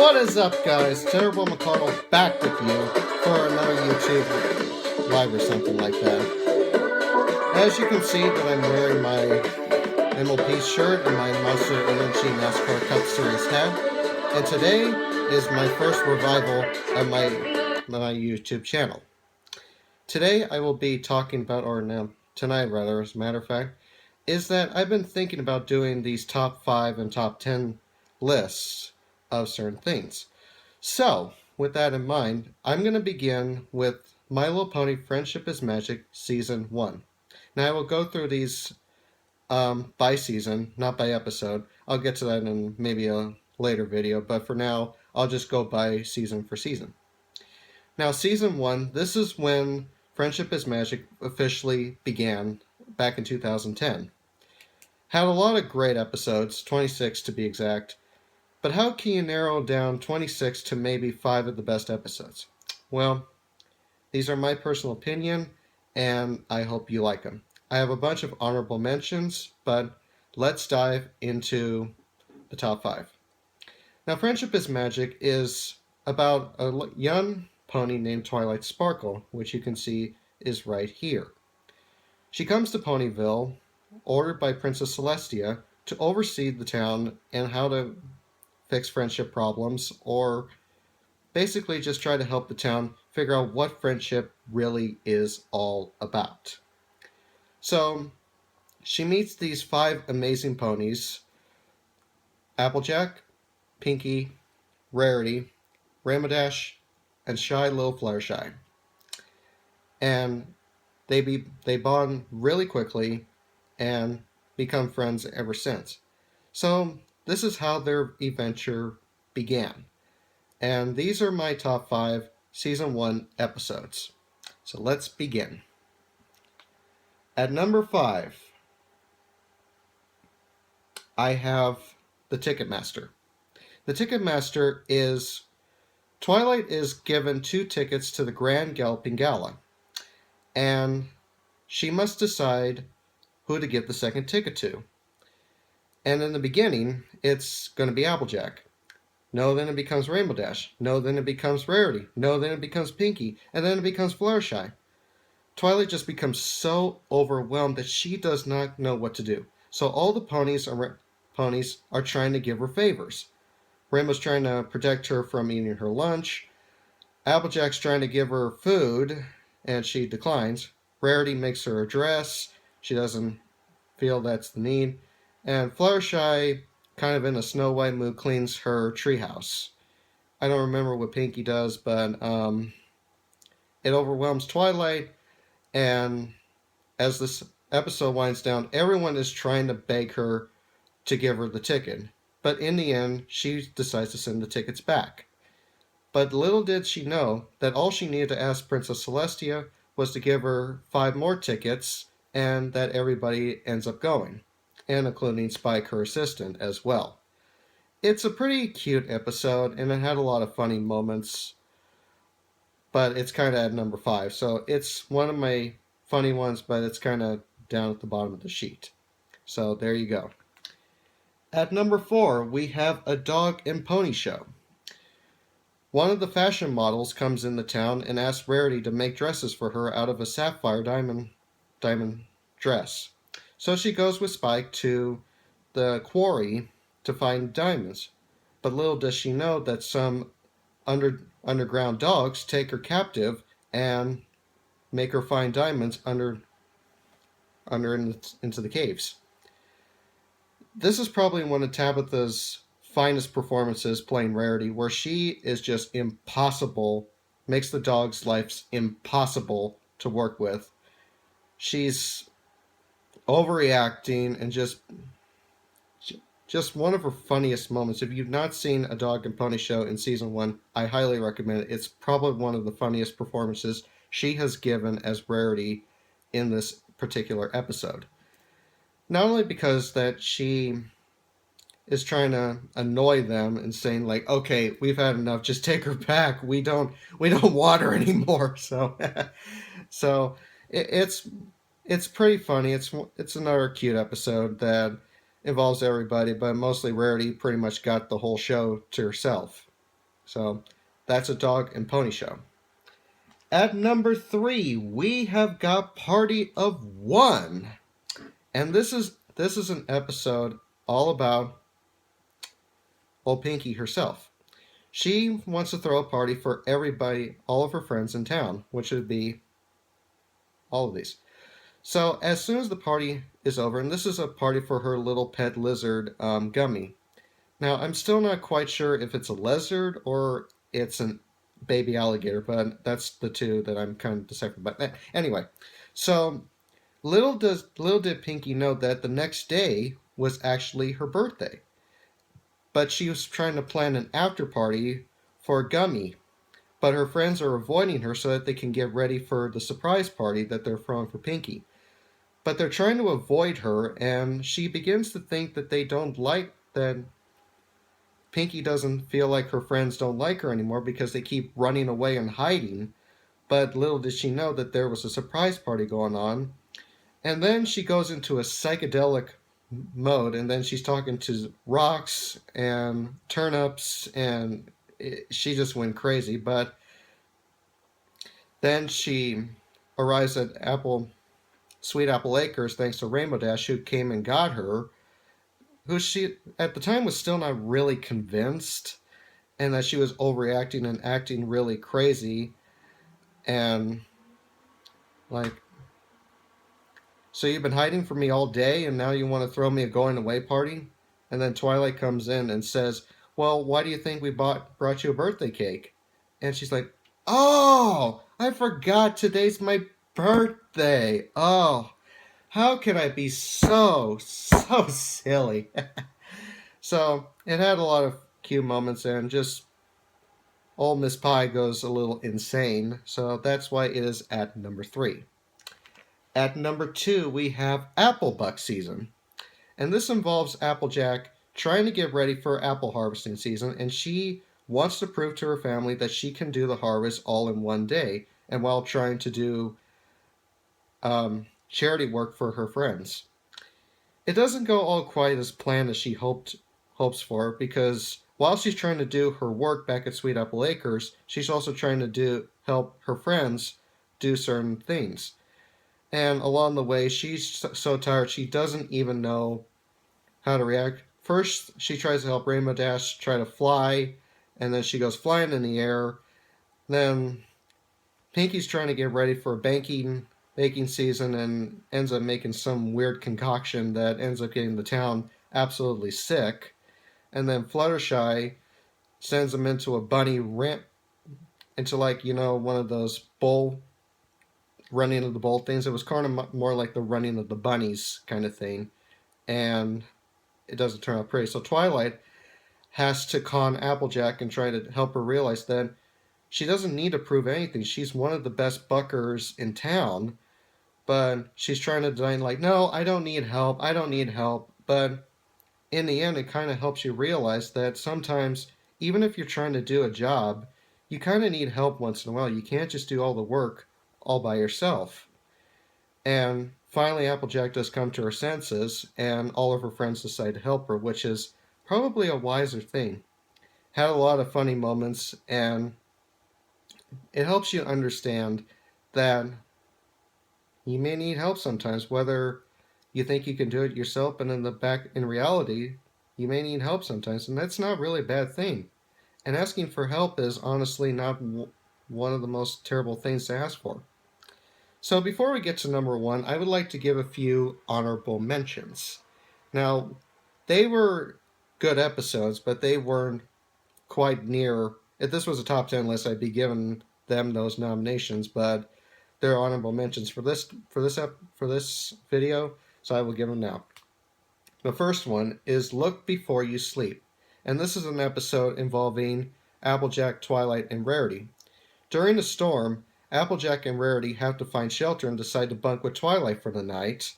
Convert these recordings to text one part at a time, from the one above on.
What is up, guys? Terrible McConnell back with you for another YouTube live or something like that. As you can see that I'm wearing my MLP shirt and my Monster Energy NASCAR Cup Series hat, and today is my first revival of my YouTube channel. Today I will be talking about, or now tonight rather, as a matter of fact, is that I've been thinking about doing these top 5 and top 10 lists of certain things. So, with that in mind, I'm going to begin with My Little Pony Friendship is Magic Season 1. Now, I will go through these by season, not by episode. I'll get to that in maybe a later video, but for now, I'll just go by season for season. Now, Season 1, this is when Friendship is Magic officially began back in 2010. Had a lot of great episodes, 26 to be exact. But how can you narrow down 26 to maybe 5 of the best episodes? Well, these are my personal opinion, and I hope you like them. I have a bunch of honorable mentions, but let's dive into the top 5. Now, Friendship is Magic is about a young pony named Twilight Sparkle, which you can see is right here. She comes to Ponyville, ordered by Princess Celestia, to oversee the town and how to fix friendship problems, or basically just try to help the town figure out what friendship really is all about. So she meets these 5 amazing ponies: Applejack, Pinky, Rarity, Ramodash, and Shy Little Fluttershy. And they bond really quickly and become friends ever since. So this is how their adventure began. And these are my top 5 Season 1 episodes. So let's begin. At number 5, I have the Ticketmaster. The Ticketmaster is Twilight is given 2 tickets to the Grand Galloping Gala, and she must decide who to give the second ticket to. And in the beginning, it's going to be Applejack. No, then it becomes Rainbow Dash. No, then it becomes Rarity. No, then it becomes Pinky. And then it becomes Fluttershy. Twilight just becomes so overwhelmed that she does not know what to do. So all the ponies are trying to give her favors. Rainbow's trying to protect her from eating her lunch. Applejack's trying to give her food, and she declines. Rarity makes her a dress. She doesn't feel that's the need. And Fluttershy, kind of in a Snow White mood, cleans her treehouse. I don't remember what Pinky does, but it overwhelms Twilight, and as this episode winds down, everyone is trying to beg her to give her the ticket. But in the end, she decides to send the tickets back. But little did she know that all she needed to ask Princess Celestia was to give her 5 more tickets, and that everybody ends up going, and including Spike, her assistant, as well. It's a pretty cute episode, and it had a lot of funny moments, but it's kind of at number 5, so it's one of my funny ones, but it's kind of down at the bottom of the sheet. So there you go. At number 4, we have A Dog and Pony Show. One of the fashion models comes into town and asks Rarity to make dresses for her out of a sapphire diamond dress. So she goes with Spike to the quarry to find diamonds. But little does she know that some underground dogs take her captive and make her find diamonds into the caves. This is probably one of Tabitha's finest performances playing Rarity, where she is just impossible, makes the dogs' lives impossible to work with. She's overreacting and just one of her funniest moments. If you've not seen A Dog and Pony Show in Season 1, I highly recommend it. It's probably one of the funniest performances she has given as Rarity in this particular episode. Not only because that she is trying to annoy them and saying like, okay, we've had enough, just take her back. We don't want her anymore. So it's pretty funny. It's another cute episode that involves everybody, but mostly Rarity pretty much got the whole show to herself. So that's a dog and pony show. At number 3, we have got Party of One. And this is an episode all about old Pinky herself. She wants to throw a party for everybody, all of her friends in town, which would be all of these. So as soon as the party is over, and this is a party for her little pet lizard, Gummy. Now I'm still not quite sure if it's a lizard or it's a baby alligator, but that's the two that I'm kind of deciphering. But anyway, so little did Pinky know that the next day was actually her birthday, but she was trying to plan an after party for Gummy. But her friends are avoiding her so that they can get ready for the surprise party that they're throwing for Pinky. But they're trying to avoid her, and she begins to think that they don't like that. Pinky doesn't feel like her friends don't like her anymore because they keep running away and hiding. But little did she know that there was a surprise party going on. And then she goes into a psychedelic mode, and then she's talking to rocks and turnips, and she just went crazy. But then she arrives at Sweet Apple Acres thanks to Rainbow Dash, who came and got her, who she at the time was still not really convinced, and that she was overreacting and acting really crazy, and like, so you've been hiding from me all day, and now you want to throw me a going away party? And then Twilight comes in and says, well, why do you think we brought you a birthday cake? And she's like, oh, I forgot today's my birthday. Oh, how can I be so silly? So it had a lot of cute moments, and just old Miss Pie goes a little insane. So that's why it is at number 3. At number 2, we have Applebuck season. And this involves Applejack trying to get ready for apple harvesting season, and she wants to prove to her family that she can do the harvest all in one day, and while trying to do charity work for her friends. It doesn't go all quite as planned as she hopes for, because while she's trying to do her work back at Sweet Apple Acres, she's also trying to help her friends do certain things. And along the way, she's so tired she doesn't even know how to react. First, she tries to help Rainbow Dash try to fly, and then she goes flying in the air. Then Pinky's trying to get ready for baking season and ends up making some weird concoction that ends up getting the town absolutely sick. And then Fluttershy sends them into a bunny ramp, into one of those bowl running of the bowl things. It was kind of more like the running of the bunnies kind of thing, and it doesn't turn out pretty. So Twilight has to con Applejack and try to help her realize that she doesn't need to prove anything. She's one of the best buckers in town, but she's trying to deny, like, no, I don't need help. But in the end, it kind of helps you realize that sometimes, even if you're trying to do a job, you kind of need help once in a while. You can't just do all the work all by yourself. And finally, Applejack does come to her senses, and all of her friends decide to help her, which is probably a wiser thing. Had a lot of funny moments, and it helps you understand that you may need help sometimes, whether you think you can do it yourself, but in reality, you may need help sometimes, and that's not really a bad thing. And asking for help is honestly not one of the most terrible things to ask for. So before we get to number 1, I would like to give a few honorable mentions. Now, they were good episodes, but they weren't quite near. If this was a top 10 list, I'd be giving them those nominations, but they're honorable mentions for this video, so I will give them now. The first one is Look Before You Sleep, and this is an episode involving Applejack, Twilight, and Rarity. During a storm, Applejack and Rarity have to find shelter and decide to bunk with Twilight for the night.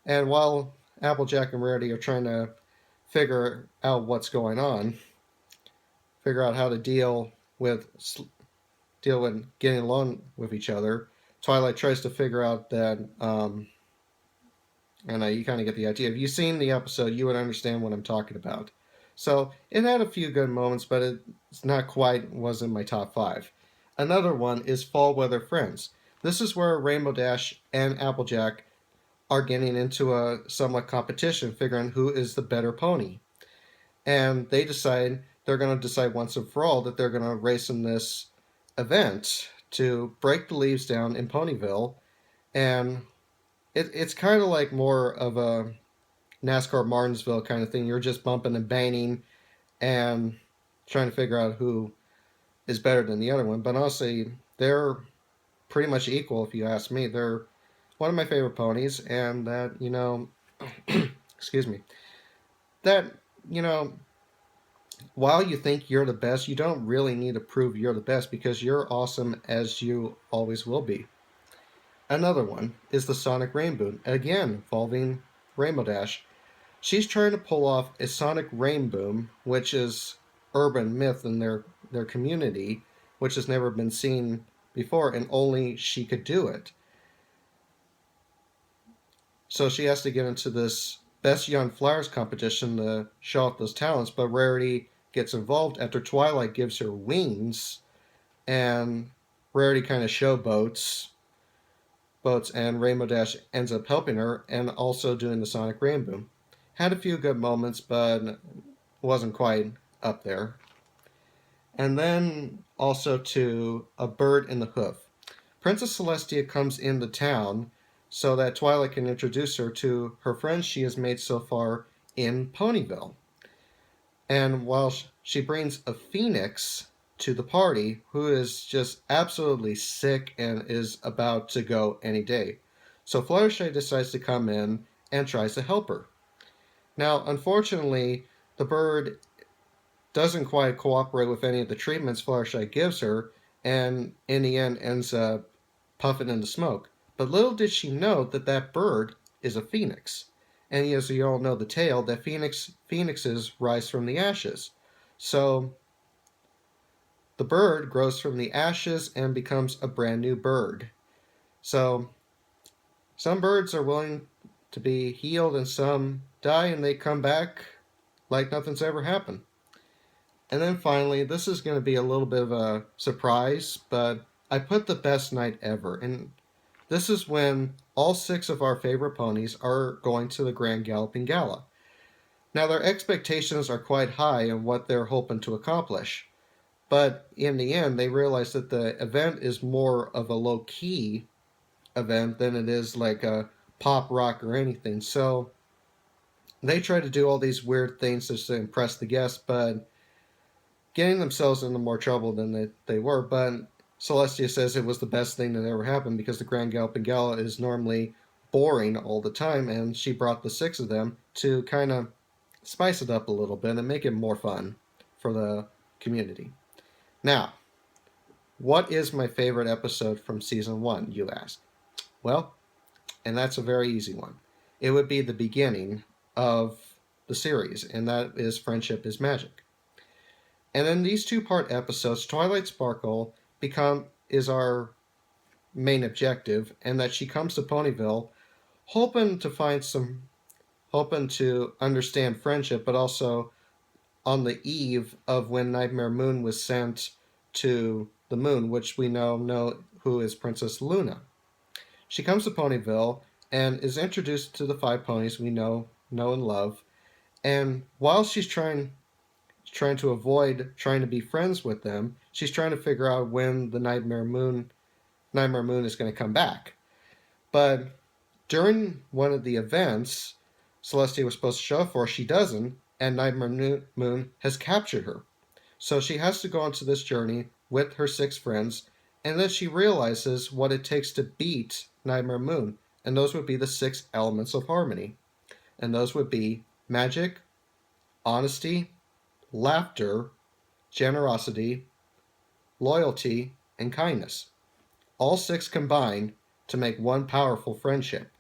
And while Applejack and Rarity are trying to figure out what's going on, figure out how to deal with getting along with each other, Twilight tries to figure out that, and you kind of get the idea. If you've seen the episode, you would understand what I'm talking about. So it had a few good moments, but it's not quite was in my top 5. Another one is Fall Weather Friends. This is where Rainbow Dash and Applejack are getting into a somewhat competition, figuring who is the better pony. And they're going to decide once and for all that they're going to race in this event to break the leaves down in Ponyville. And it's kind of like more of a NASCAR Martinsville kind of thing. You're just bumping and banging and trying to figure out who is better than the other one. But honestly, they're pretty much equal if you ask me. They're one of my favorite ponies, and that, excuse me, that, you know, while you think you're the best, you don't really need to prove you're the best because you're awesome as you always will be. Another one is the Sonic Rainbow, again involving Rainbow Dash. She's trying to pull off a Sonic Rainbow, which is urban myth in their community, which has never been seen before, and only she could do it. So she has to get into this Best Young Flowers competition to show off those talents, but Rarity gets involved after Twilight gives her wings, and Rarity kind of showboats and Rainbow Dash ends up helping her and also doing the Sonic Rainbow. Had a few good moments, but wasn't quite up there. And then also to A Bird in the Hoof. Princess Celestia comes into town so that Twilight can introduce her to her friends she has made so far in Ponyville. And while she brings a phoenix to the party, who is just absolutely sick and is about to go any day. So Fluttershy decides to come in and tries to help her. Now, unfortunately, the bird doesn't quite cooperate with any of the treatments Fluttershy gives her, and in the end ends up puffing into smoke. But little did she know that that bird is a phoenix. And as you all know the tale, that phoenixes rise from the ashes. So the bird grows from the ashes and becomes a brand new bird. So some birds are willing to be healed and some die and they come back like nothing's ever happened. And then finally, this is going to be a little bit of a surprise, but I put the best night ever. And this is when all 6 of our favorite ponies are going to the Grand Galloping Gala. Now, their expectations are quite high in what they're hoping to accomplish. But in the end, they realize that the event is more of a low-key event than it is like a pop rock or anything. So they try to do all these weird things just to impress the guests, but getting themselves into more trouble than they were. But Celestia says it was the best thing that ever happened because the Grand Galloping Gala is normally boring all the time, and she brought the 6 of them to kind of spice it up a little bit and make it more fun for the community. Now, what is my favorite episode from season 1, you ask? Well, and that's a very easy one. It would be the beginning of the series, and that is Friendship is Magic. And in these 2-part episodes, Twilight Sparkle is our main objective, and that she comes to Ponyville hoping to understand friendship, but also on the eve of when Nightmare Moon was sent to the moon, which we know who is Princess Luna. She comes to Ponyville and is introduced to the 5 ponies we know and love. And while she's trying to avoid trying to be friends with them, she's trying to figure out when the Nightmare Moon is going to come back. But during one of the events Celestia was supposed to show up for, she doesn't, and Nightmare Moon has captured her. So she has to go on to this journey with her 6 friends, and then she realizes what it takes to beat Nightmare Moon, and those would be the 6 elements of harmony. And those would be magic, honesty, laughter, generosity, loyalty, and kindness. All 6 combined to make one powerful friendship.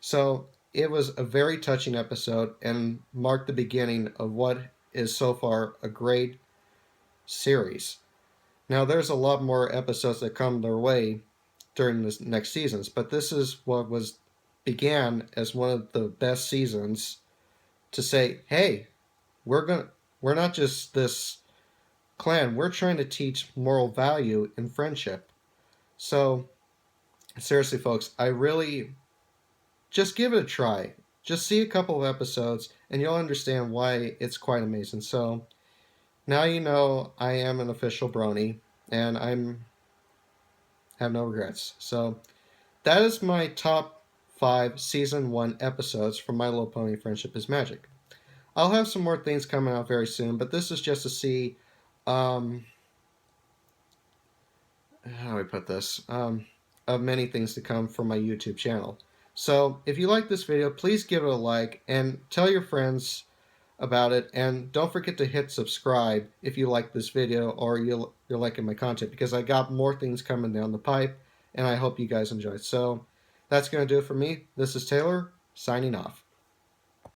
So it was a very touching episode and marked the beginning of what is so far a great series. Now there's a lot more episodes that come their way during the next seasons, but this is what began as one of the best seasons to say, hey, we're not just this clan. We're trying to teach moral value in friendship. So seriously, folks, I really just give it a try. Just see a couple of episodes, and you'll understand why it's quite amazing. So now you know I am an official Brony, and I'm have no regrets. So that is my top 5 season 1 episodes from My Little Pony Friendship is Magic. I'll have some more things coming out very soon, but this is just to see, um, how do I put this, of many things to come from my YouTube channel. So if you like this video, please give it a like and tell your friends about it, and don't forget to hit subscribe if you like this video or you're liking my content, because I got more things coming down the pipe, and I hope you guys enjoy. So that's going to do it for me. This is Taylor, signing off.